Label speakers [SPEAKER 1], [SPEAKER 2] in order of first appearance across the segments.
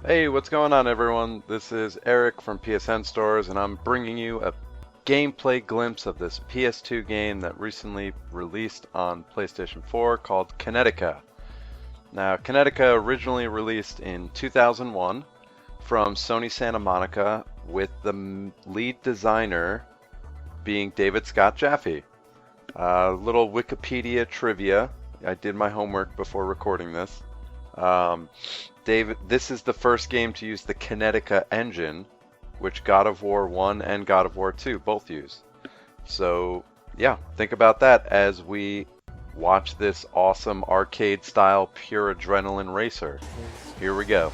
[SPEAKER 1] Hey, what's going on everyone? This is Eric from PSNStores and I'm bringing you a gameplay glimpse of this PS2 game that recently released on PlayStation 4 called Kinetica. Now, Kinetica originally released in 2001 from Sony Santa Monica with the lead designer being David Scott Jaffe. Little Wikipedia trivia. I did my homework before recording this. David, this is the first game to use the Kinetica engine, which God of War 1 and God of War 2 both use. So, yeah, think about that as we watch this awesome arcade-style pure adrenaline racer. Here we go.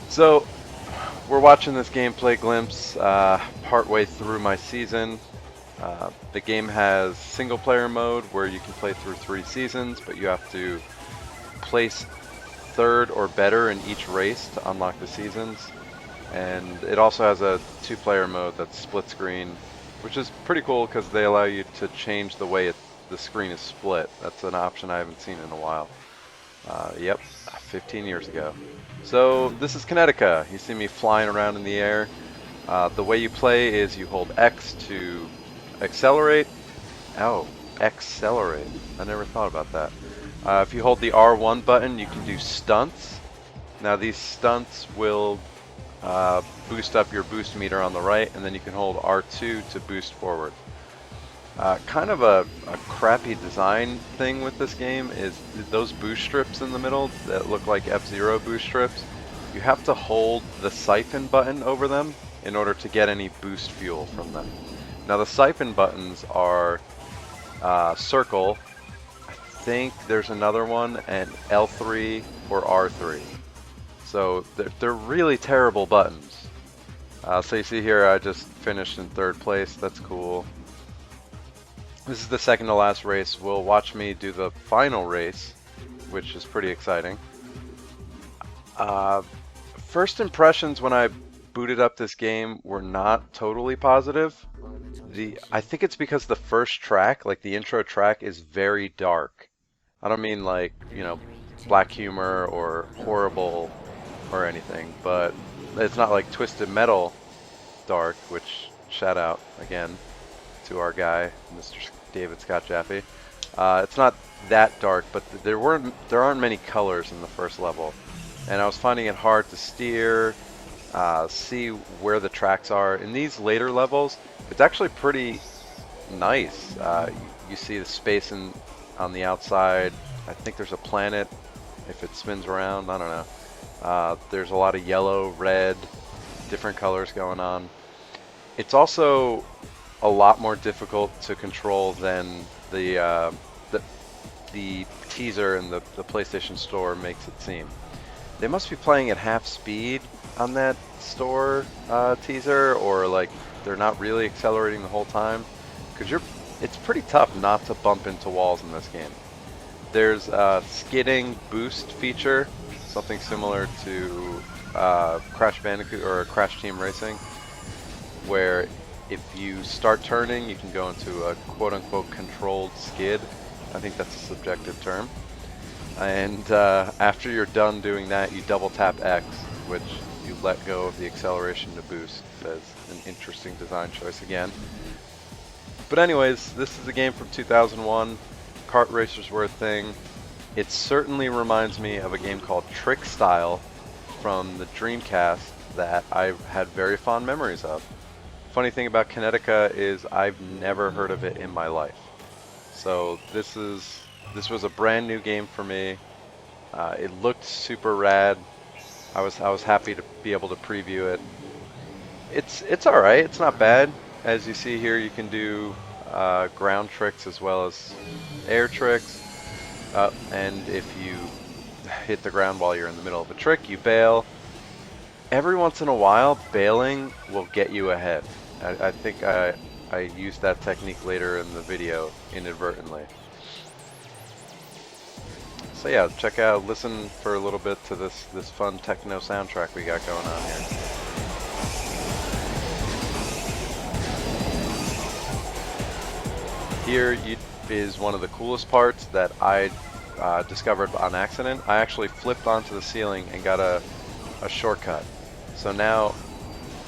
[SPEAKER 1] So, we're watching this gameplay glimpse partway through my season. The game has single-player mode where you can play through 3 seasons, but you have to place third or better in each race to unlock the seasons, and it also has a 2-player mode that's split screen, which is pretty cool because they allow you to change the way the screen is split. That's an option I haven't seen in a while. Yep, 15 years ago. So this is Kinetica. You see me flying around in the air. The way you play is you hold X to accelerate. Oh, accelerate. I never thought about that. If you hold the R1 button, you can do stunts. Now these stunts will boost up your boost meter on the right, and then you can hold R2 to boost forward. Kind of a crappy design thing with this game is those boost strips in the middle that look like F-Zero boost strips. You have to hold the siphon button over them in order to get any boost fuel from them. Now the siphon buttons are circle, I think there's another one, and L3 or R3. So they're really terrible buttons. So you see here I just finished in 3rd place. That's cool. This is the second to last race. We'll watch me do the final race, which is pretty exciting. First impressions when I booted up this game were not totally positive. I think it's because the first track, like the intro track, is very dark. I don't mean like, you know, black humor or horrible or anything, but it's not like Twisted Metal dark, which shout out again to our guy, Mr. David Scott Jaffe. It's not that dark, but there aren't many colors in the first level, and I was finding it hard to steer, see where the tracks are. In these later levels, it's actually pretty nice. You see the space on the outside. I think there's a planet if it spins around. I don't know. There's a lot of yellow, red, different colors going on. It's also a lot more difficult to control than the teaser in the PlayStation Store makes it seem. They must be playing at half speed on that store teaser, or like they're not really accelerating the whole time, because it's pretty tough not to bump into walls in this game. There's a Skidding Boost feature, something similar to Crash Bandicoot or Crash Team Racing, where if you start turning, you can go into a quote-unquote controlled skid. I think that's a subjective term. And after you're done doing that, you double tap X, which you let go of the acceleration to boost. That's an interesting design choice again. But anyways, this is a game from 2001. Kart racers were a thing. It certainly reminds me of a game called Trick Style from the Dreamcast that I've had very fond memories of. Funny thing about Kinetica is I've never heard of it in my life. So this was a brand new game for me. It looked super rad. I was happy to be able to preview it. It's all right. It's not bad. As you see here, you can do ground tricks as well as air tricks. And if you hit the ground while you're in the middle of a trick, you bail. Every once in a while, bailing will get you ahead. I think I used that technique later in the video inadvertently. So yeah, listen for a little bit to this fun techno soundtrack we got going on here. Here is one of the coolest parts that I discovered on accident. I actually flipped onto the ceiling and got a a shortcut. So now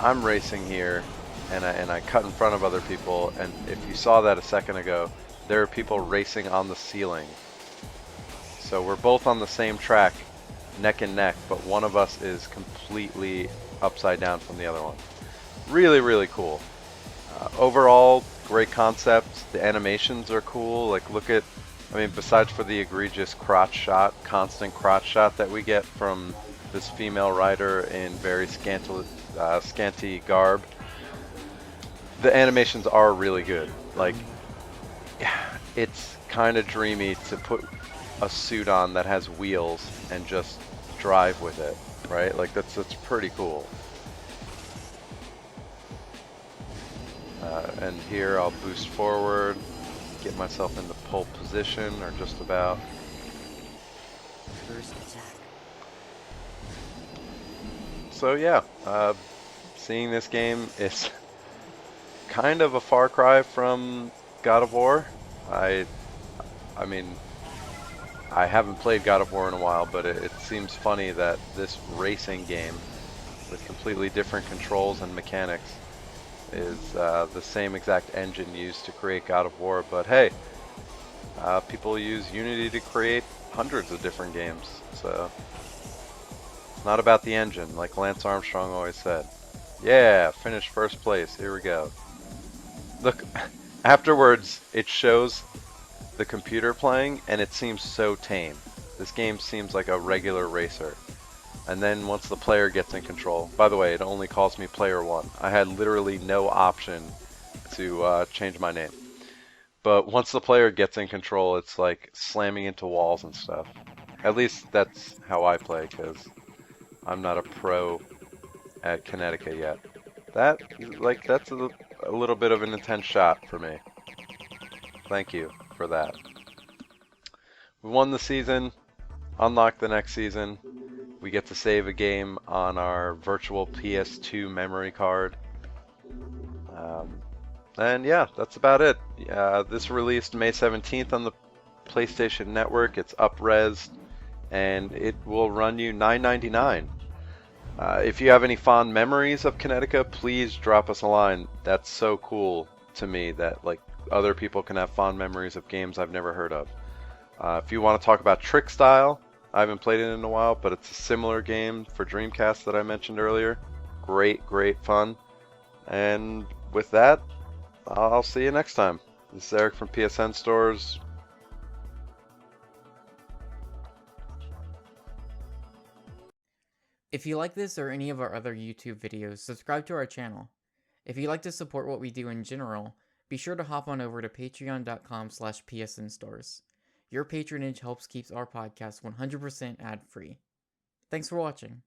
[SPEAKER 1] I'm racing here, and I cut in front of other people, and if you saw that a second ago, there are people racing on the ceiling. So we're both on the same track, neck and neck, but one of us is completely upside down from the other one. Really, really cool. Overall, great concept. The animations are cool. Like, look at, I mean, besides for the egregious crotch shot, constant crotch shot that we get from this female rider in very scanty garb, the animations are really good. Like, it's kind of dreamy to put a suit on that has wheels and just drive with it, right? Like, that's pretty cool. And here I'll boost forward, get myself into pole position, or just about.
[SPEAKER 2] First attack.
[SPEAKER 1] So yeah, seeing this game is kind of a far cry from God of War. I mean, I haven't played God of War in a while, but it seems funny that this racing game with completely different controls and mechanics is the same exact engine used to create God of War. But hey, people use Unity to create hundreds of different games, so it's not about the engine, like Lance Armstrong always said. Yeah, finished first place, here we go. Look, afterwards it shows the computer playing, and it seems so tame. This game seems like a regular racer. And then once the player gets in control, by the way, it only calls me player 1. I had literally no option to change my name. But once the player gets in control, it's like slamming into walls and stuff. At least that's how I play, because I'm not a pro at Kinetica yet. That's a little bit of an intense shot for me. Thank you for that. We won the season, unlocked the next season. We get to save a game on our virtual PS2 memory card. And yeah, that's about it. This released May 17th on the PlayStation Network. It's up-res, and it will run you $9.99. If you have any fond memories of Kinetica, please drop us a line. That's so cool to me that like other people can have fond memories of games I've never heard of. If you want to talk about Trick Style, I haven't played it in a while, but it's a similar game for Dreamcast that I mentioned earlier. Great, great fun. And with that, I'll see you next time. This is Eric from PSNStores.
[SPEAKER 2] If you like this or any of our other YouTube videos, subscribe to our channel. If you'd like to support what we do in general, be sure to hop on over to patreon.com/PSNstores. Your patronage helps keep our podcast 100% ad-free. Thanks for watching.